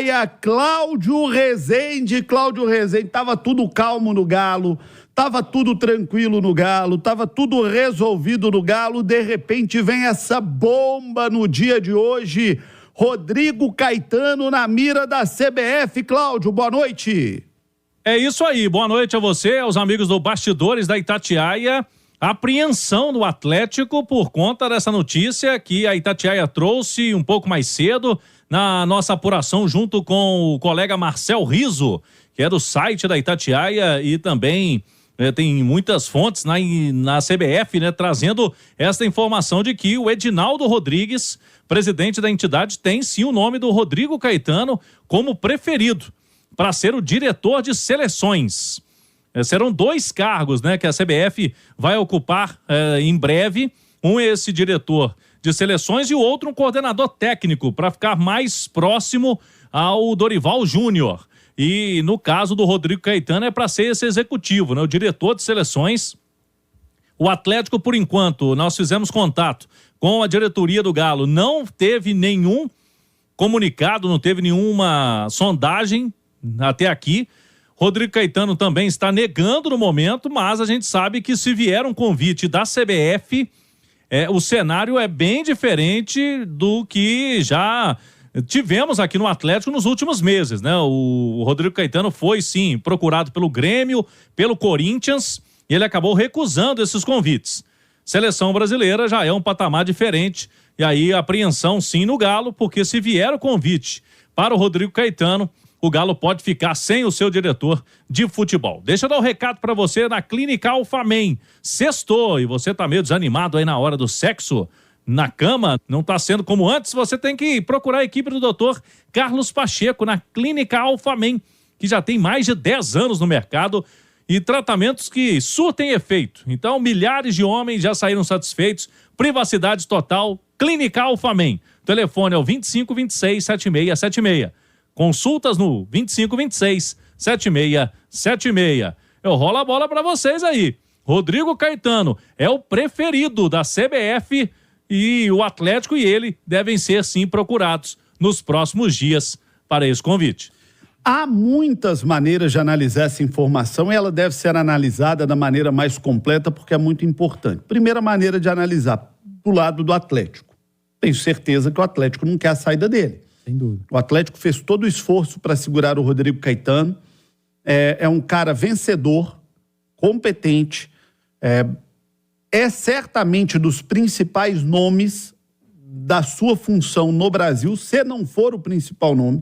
Itatiaia, Cláudio Rezende. Cláudio Rezende, tava tudo calmo no Galo, tava tudo tranquilo no Galo, tava tudo resolvido no Galo, de repente vem essa bomba no dia de hoje. Rodrigo Caetano na mira da CBF. Cláudio, boa noite. É isso aí, boa noite a você, aos amigos do Bastidores da Itatiaia. Apreensão do Atlético por conta dessa notícia que a Itatiaia trouxe um pouco mais cedo na nossa apuração junto com o colega Marcel Riso, que é do site da Itatiaia e também tem muitas fontes na CBF, né, trazendo essa informação de que o Edinaldo Rodrigues, presidente da entidade, tem sim o nome do Rodrigo Caetano como preferido para ser o diretor de seleções. Serão 2 cargos, né, que a CBF vai ocupar em breve. Um é esse diretor de seleções e o outro um coordenador técnico, para ficar mais próximo ao Dorival Júnior. E no caso do Rodrigo Caetano é para ser esse executivo, né, o diretor de seleções. O Atlético, por enquanto, nós fizemos contato com a diretoria do Galo, não teve nenhum comunicado, não teve nenhuma sondagem até aqui. Rodrigo Caetano também está negando no momento, mas a gente sabe que se vier um convite da CBF, o cenário é bem diferente do que já tivemos aqui no Atlético nos últimos meses, né? O Rodrigo Caetano foi, sim, procurado pelo Grêmio, pelo Corinthians, e ele acabou recusando esses convites. Seleção brasileira já é um patamar diferente, e aí apreensão, sim, no Galo, porque se vier o convite para o Rodrigo Caetano, o Galo pode ficar sem o seu diretor de futebol. Deixa eu dar um recado para você na Clínica Alphamen. Sextou e você tá meio desanimado aí na hora do sexo, na cama, não tá sendo como antes, você tem que procurar a equipe do Dr. Carlos Pacheco na Clínica Alphamen, que já tem mais de 10 anos no mercado e tratamentos que surtem efeito. Então, milhares de homens já saíram satisfeitos. Privacidade total, Clínica Alphamen. O telefone é o 2526-7676. Consultas no 2526-7676. Eu rolo a bola para vocês aí. Rodrigo Caetano é o preferido da CBF e o Atlético e ele devem ser sim procurados nos próximos dias para esse convite. Há muitas maneiras de analisar essa informação e ela deve ser analisada da maneira mais completa porque é muito importante. Primeira maneira de analisar do lado do Atlético. Tenho certeza que o Atlético não quer a saída dele. Sem dúvida. O Atlético fez todo o esforço para segurar o Rodrigo Caetano. É um cara vencedor, competente, é certamente dos principais nomes da sua função no Brasil, se não for o principal nome.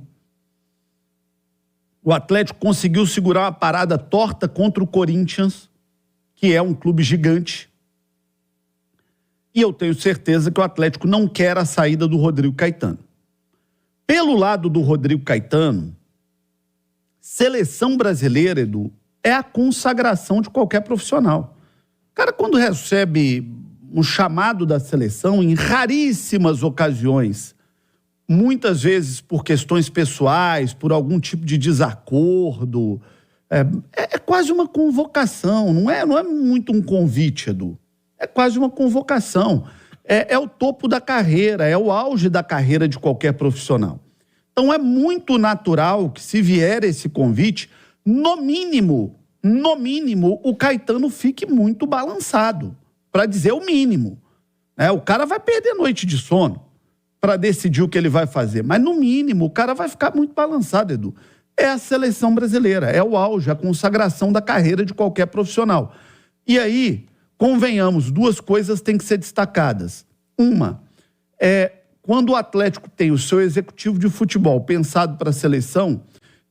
O Atlético conseguiu segurar uma parada torta contra o Corinthians, que é um clube gigante. E eu tenho certeza que o Atlético não quer a saída do Rodrigo Caetano. Pelo lado do Rodrigo Caetano, seleção brasileira, Edu, é a consagração de qualquer profissional. O cara, quando recebe um chamado da seleção, em raríssimas ocasiões, muitas vezes por questões pessoais, por algum tipo de desacordo, é quase uma convocação, não é muito um convite, Edu. É quase uma convocação. É o topo da carreira, é o auge da carreira de qualquer profissional. Então é muito natural que, se vier esse convite, no mínimo, o Caetano fique muito balançado, para dizer o mínimo. O cara vai perder noite de sono para decidir o que ele vai fazer, mas no mínimo o cara vai ficar muito balançado, Edu. É a seleção brasileira, é o auge, a consagração da carreira de qualquer profissional. E aí, convenhamos, 2 coisas têm que ser destacadas. Uma, quando o Atlético tem o seu executivo de futebol pensado para a seleção,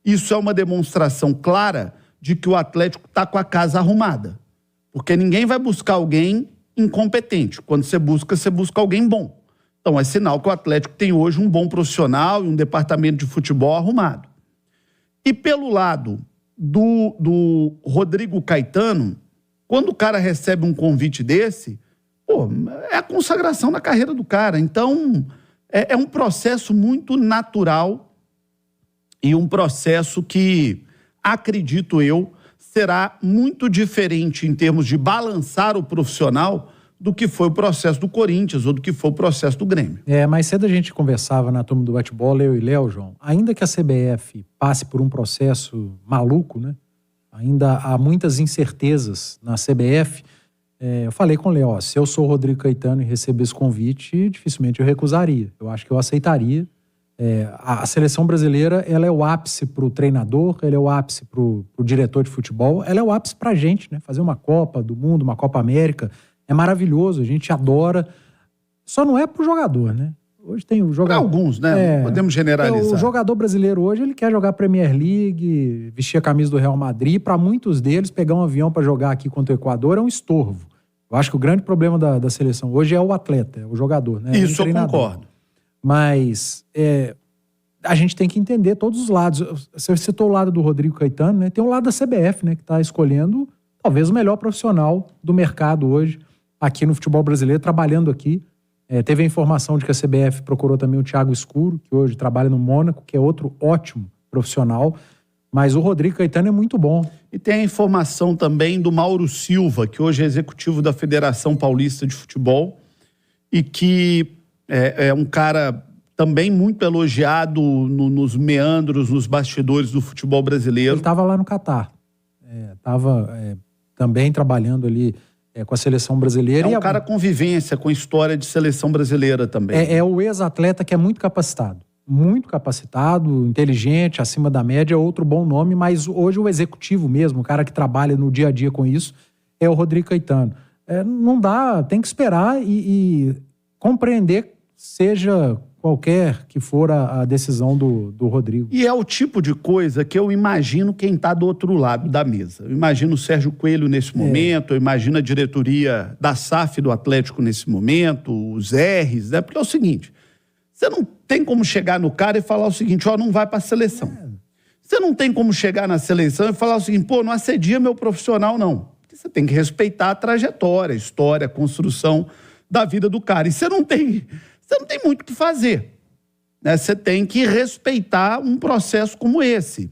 isso é uma demonstração clara de que o Atlético está com a casa arrumada. Porque ninguém vai buscar alguém incompetente. Quando você busca alguém bom. Então é sinal que o Atlético tem hoje um bom profissional e um departamento de futebol arrumado. E pelo lado do Rodrigo Caetano, quando o cara recebe um convite desse, é a consagração da carreira do cara. Então, é um processo muito natural e um processo que, acredito eu, será muito diferente em termos de balançar o profissional do que foi o processo do Corinthians ou do que foi o processo do Grêmio. Mais cedo a gente conversava na turma do bate-bola, eu e Léo, João. Ainda que a CBF passe por um processo maluco, né? Ainda há muitas incertezas na CBF. Eu falei com o Léo, se eu sou o Rodrigo Caetano e receber esse convite, dificilmente eu recusaria. Eu acho que eu aceitaria. A seleção brasileira, ela é o ápice para o treinador, ela é o ápice para o diretor de futebol, ela é o ápice para a gente, né? Fazer uma Copa do Mundo, uma Copa América, é maravilhoso, a gente adora. Só não é para o jogador, né? Hoje tem o jogador... Para alguns, né? Podemos generalizar. O jogador brasileiro hoje, ele quer jogar Premier League, vestir a camisa do Real Madrid. Para muitos deles, pegar um avião para jogar aqui contra o Equador é um estorvo. Eu acho que o grande problema da seleção hoje é o atleta, é o jogador, né? Isso eu concordo. Mas a gente tem que entender todos os lados. Você citou o lado do Rodrigo Caetano, né? Tem o lado da CBF, né? Que está escolhendo talvez o melhor profissional do mercado hoje aqui no futebol brasileiro, trabalhando aqui. Teve a informação de que a CBF procurou também o Thiago Escuro, que hoje trabalha no Mônaco, que é outro ótimo profissional. Mas o Rodrigo Caetano é muito bom. E tem a informação também do Mauro Silva, que hoje é executivo da Federação Paulista de Futebol e que é um cara também muito elogiado nos meandros, nos bastidores do futebol brasileiro. Ele estava lá no Catar. Estava também trabalhando ali com a seleção brasileira. É um cara convivência com a história de seleção brasileira também. É o ex-atleta que é muito capacitado, inteligente, acima da média, é outro bom nome, mas hoje o executivo mesmo, o cara que trabalha no dia a dia com isso, é o Rodrigo Caetano. Não dá, tem que esperar e compreender, seja qualquer que for a decisão do Rodrigo. E é o tipo de coisa que eu imagino quem está do outro lado da mesa. Eu imagino o Sérgio Coelho nesse momento, eu imagino a diretoria da SAF do Atlético nesse momento, os R's, né? Porque é o seguinte, você não tem como chegar no cara e falar o seguinte, não vai para a seleção. Você não tem como chegar na seleção e falar o seguinte, não assedia meu profissional, não. Porque você tem que respeitar a trajetória, a história, a construção da vida do cara. E você não tem muito o que fazer, né? Você tem que respeitar um processo como esse.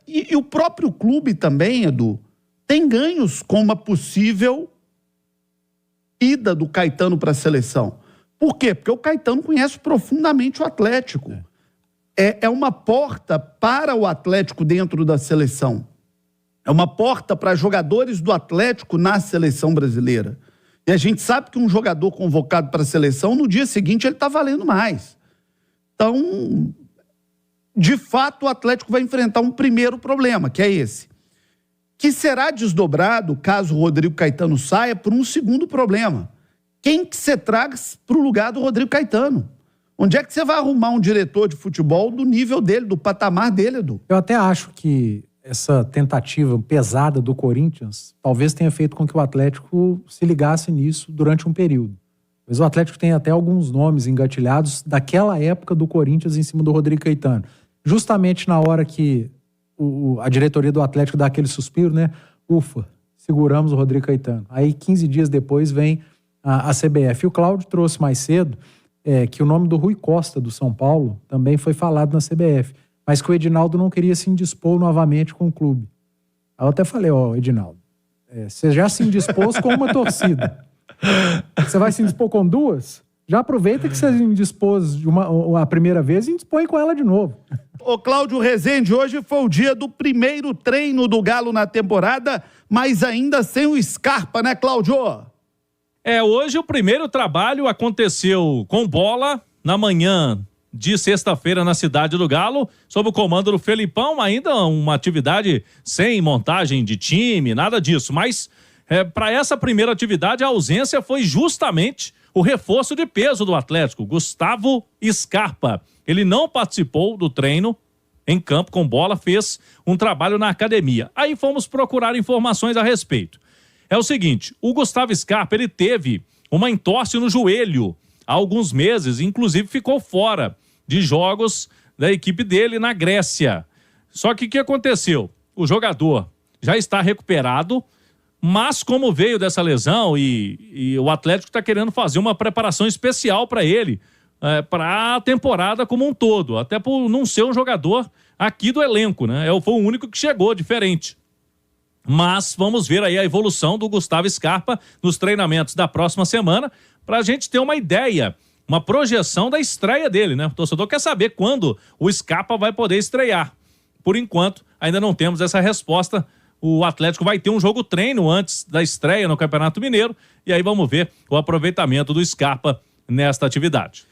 E o próprio clube também, Edu, tem ganhos com uma possível ida do Caetano para a seleção. Por quê? Porque o Caetano conhece profundamente o Atlético. É uma porta para o Atlético dentro da seleção. É uma porta para jogadores do Atlético na seleção brasileira. E a gente sabe que um jogador convocado para a seleção, no dia seguinte ele está valendo mais. Então, de fato, o Atlético vai enfrentar um primeiro problema, que é esse. Que será desdobrado, caso o Rodrigo Caetano saia, por um segundo problema. Quem que você traz para o lugar do Rodrigo Caetano? Onde é que você vai arrumar um diretor de futebol do nível dele, do patamar dele, Edu? Eu até acho que essa tentativa pesada do Corinthians talvez tenha feito com que o Atlético se ligasse nisso durante um período. Mas o Atlético tem até alguns nomes engatilhados daquela época do Corinthians em cima do Rodrigo Caetano. Justamente na hora que a diretoria do Atlético dá aquele suspiro, né? Ufa, seguramos o Rodrigo Caetano. Aí 15 dias depois vem a CBF. E o Cláudio trouxe mais cedo que o nome do Rui Costa, do São Paulo, também foi falado na CBF. Mas que o Edinaldo não queria se indispor novamente com o clube. Aí eu até falei, Edinaldo, você já se indispôs com uma torcida. Você vai se indispor com duas? Já aproveita que você se indispôs a primeira vez e indispõe com ela de novo. Cláudio Rezende, hoje foi o dia do primeiro treino do Galo na temporada, mas ainda sem o Scarpa, né, Cláudio? Hoje o primeiro trabalho aconteceu com bola na manhã de sexta-feira na cidade do Galo, sob o comando do Felipão, ainda uma atividade sem montagem de time, nada disso, mas para essa primeira atividade a ausência foi justamente o reforço de peso do Atlético, Gustavo Scarpa. Ele não participou do treino em campo com bola, fez um trabalho na academia. Aí fomos procurar informações a respeito. É o seguinte, o Gustavo Scarpa, ele teve uma entorse no joelho há alguns meses, inclusive ficou fora de jogos da equipe dele na Grécia. Só que o que aconteceu? O jogador já está recuperado, mas como veio dessa lesão e o Atlético está querendo fazer uma preparação especial para ele, para a temporada como um todo, até por não ser um jogador aqui do elenco, né? Foi o único que chegou diferente. Mas vamos ver aí a evolução do Gustavo Scarpa nos treinamentos da próxima semana, para a gente ter uma ideia, uma projeção da estreia dele, né? O torcedor quer saber quando o Scarpa vai poder estrear. Por enquanto, ainda não temos essa resposta. O Atlético vai ter um jogo treino antes da estreia no Campeonato Mineiro, e aí vamos ver o aproveitamento do Scarpa nesta atividade.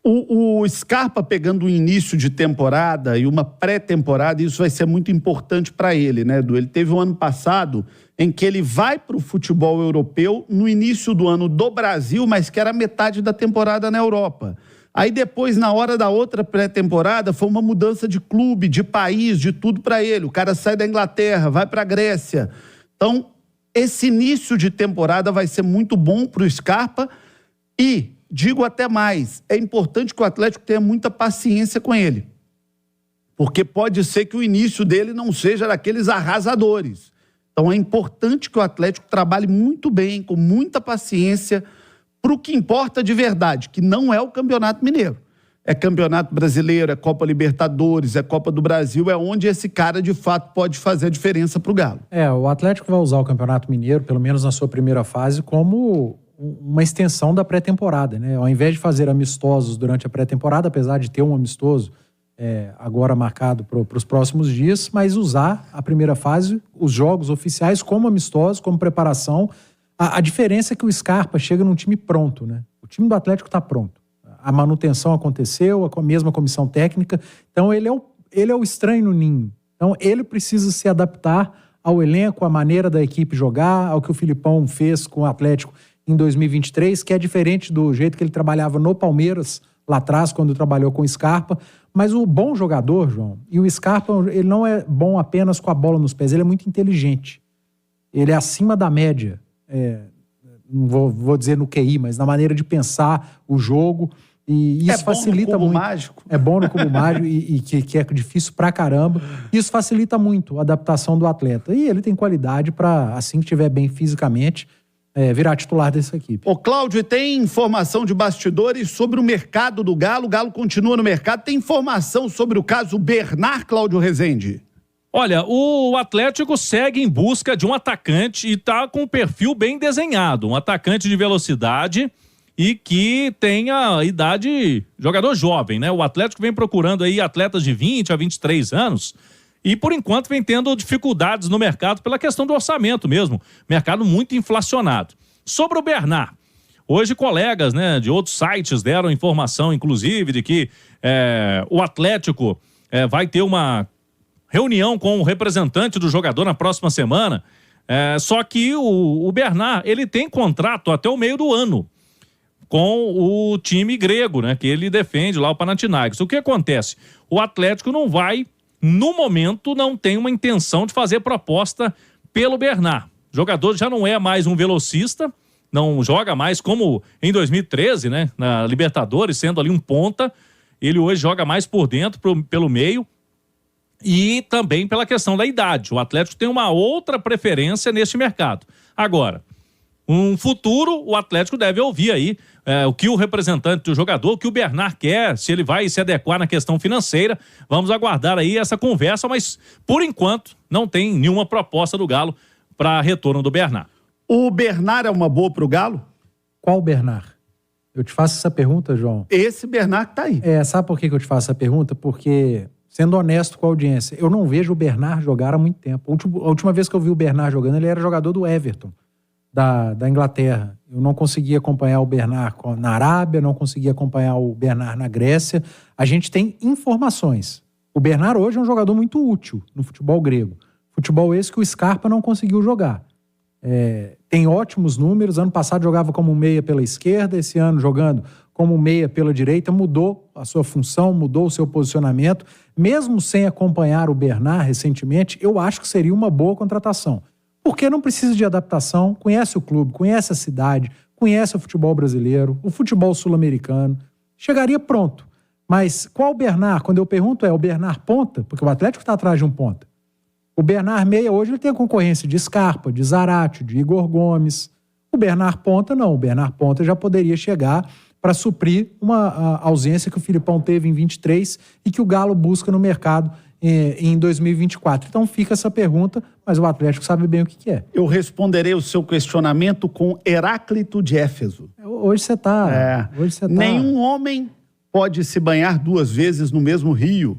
O Scarpa pegando um início de temporada e uma pré-temporada, isso vai ser muito importante para ele, né, Edu? Ele teve um ano passado em que ele vai para o futebol europeu no início do ano do Brasil, mas que era metade da temporada na Europa. Aí depois, na hora da outra pré-temporada, foi uma mudança de clube, de país, de tudo para ele. O cara sai da Inglaterra, vai para a Grécia. Então, esse início de temporada vai ser muito bom para o Scarpa e... digo até mais, é importante que o Atlético tenha muita paciência com ele. Porque pode ser que o início dele não seja daqueles arrasadores. Então é importante que o Atlético trabalhe muito bem, com muita paciência, para o que importa de verdade, que não é o Campeonato Mineiro. É Campeonato Brasileiro, é Copa Libertadores, é Copa do Brasil, é onde esse cara de fato pode fazer a diferença para o Galo. O Atlético vai usar o Campeonato Mineiro, pelo menos na sua primeira fase, como uma extensão da pré-temporada, né? Ao invés de fazer amistosos durante a pré-temporada, apesar de ter um amistoso agora marcado para os próximos dias, mas usar a primeira fase, os jogos oficiais como amistosos, como preparação. A diferença é que o Scarpa chega num time pronto, né? O time do Atlético está pronto. A manutenção aconteceu, a mesma comissão técnica. Então ele é o estranho no ninho. Então ele precisa se adaptar ao elenco, à maneira da equipe jogar, ao que o Filipão fez com o Atlético em 2023, que é diferente do jeito que ele trabalhava no Palmeiras, lá atrás, quando trabalhou com o Scarpa. Mas o bom jogador, João, e o Scarpa, ele não é bom apenas com a bola nos pés, ele é muito inteligente. Ele é acima da média, não vou dizer no QI, mas na maneira de pensar o jogo, e isso facilita muito. Mágico. É bom no cubo mágico e que é difícil pra caramba. Isso facilita muito a adaptação do atleta. E ele tem qualidade para, assim que estiver bem fisicamente, virar titular dessa equipe. Ô Cláudio, tem informação de bastidores sobre o mercado do Galo? O Galo continua no mercado. Tem informação sobre o caso Bernard, Cláudio Rezende? Olha, o Atlético segue em busca de um atacante e tá com um perfil bem desenhado. Um atacante de velocidade e que tenha idade, jogador jovem, né? O Atlético vem procurando aí atletas de 20 a 23 anos. E, por enquanto, vem tendo dificuldades no mercado pela questão do orçamento mesmo. Mercado muito inflacionado. Sobre o Bernard, hoje colegas, né, de outros sites deram informação, inclusive, de que o Atlético vai ter uma reunião com o representante do jogador na próxima semana. Só que o Bernard, ele tem contrato até o meio do ano com o time grego, né, que ele defende lá, o Panathinaikos. O que acontece? O Atlético não vai... No momento, não tem uma intenção de fazer proposta pelo Bernard. O jogador já não é mais um velocista, não joga mais como em 2013, né? Na Libertadores, sendo ali um ponta. Ele hoje joga mais por dentro, pelo meio. E também pela questão da idade. O Atlético tem uma outra preferência neste mercado. Agora, um futuro, o Atlético deve ouvir aí o que o representante do jogador, o que o Bernard quer, se ele vai se adequar na questão financeira. Vamos aguardar aí essa conversa, mas por enquanto não tem nenhuma proposta do Galo para retorno do Bernard. O Bernard é uma boa para o Galo? Qual Bernard? Eu te faço essa pergunta, João. Esse Bernard que tá aí. Sabe por que eu te faço essa pergunta? Porque, sendo honesto com a audiência, eu não vejo o Bernard jogar há muito tempo. A última vez que eu vi o Bernard jogando, ele era jogador do Everton, da Inglaterra. Eu não conseguia acompanhar o Bernard na Arábia, não conseguia acompanhar o Bernard na Grécia. A gente tem informações. O Bernard hoje é um jogador muito útil no futebol grego. Futebol esse que o Scarpa não conseguiu jogar. Tem ótimos números. Ano passado jogava como meia pela esquerda, esse ano jogando como meia pela direita. Mudou a sua função, mudou o seu posicionamento. Mesmo sem acompanhar o Bernard recentemente, eu acho que seria uma boa contratação. Porque não precisa de adaptação, conhece o clube, conhece a cidade, conhece o futebol brasileiro, o futebol sul-americano, chegaria pronto. Mas qual o Bernard? Quando eu pergunto o Bernard ponta? Porque o Atlético está atrás de um ponta. O Bernard meia hoje ele tem a concorrência de Scarpa, de Zarate, de Igor Gomes. O Bernard ponta não, o Bernard ponta já poderia chegar para suprir uma ausência que o Filipão teve em 23 e que o Galo busca no mercado em 2024. Então fica essa pergunta, mas o Atlético sabe bem o que é. Eu responderei o seu questionamento com Heráclito de Éfeso. Hoje você está... Nenhum homem pode se banhar 2 vezes no mesmo rio,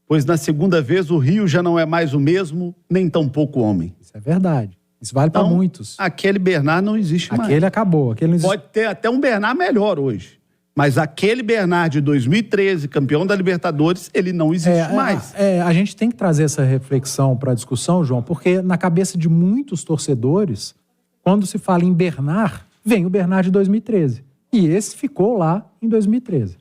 pois na segunda vez o rio já não é mais o mesmo, nem tampouco o homem. Isso é verdade. Isso vale para muitos. Aquele Bernard não existe mais. Aquele acabou. Aquele não existe. Pode ter até um Bernard melhor hoje. Mas aquele Bernard de 2013, campeão da Libertadores, ele não existe mais. A gente tem que trazer essa reflexão para a discussão, João, porque na cabeça de muitos torcedores, quando se fala em Bernard, vem o Bernard de 2013. E esse ficou lá em 2013.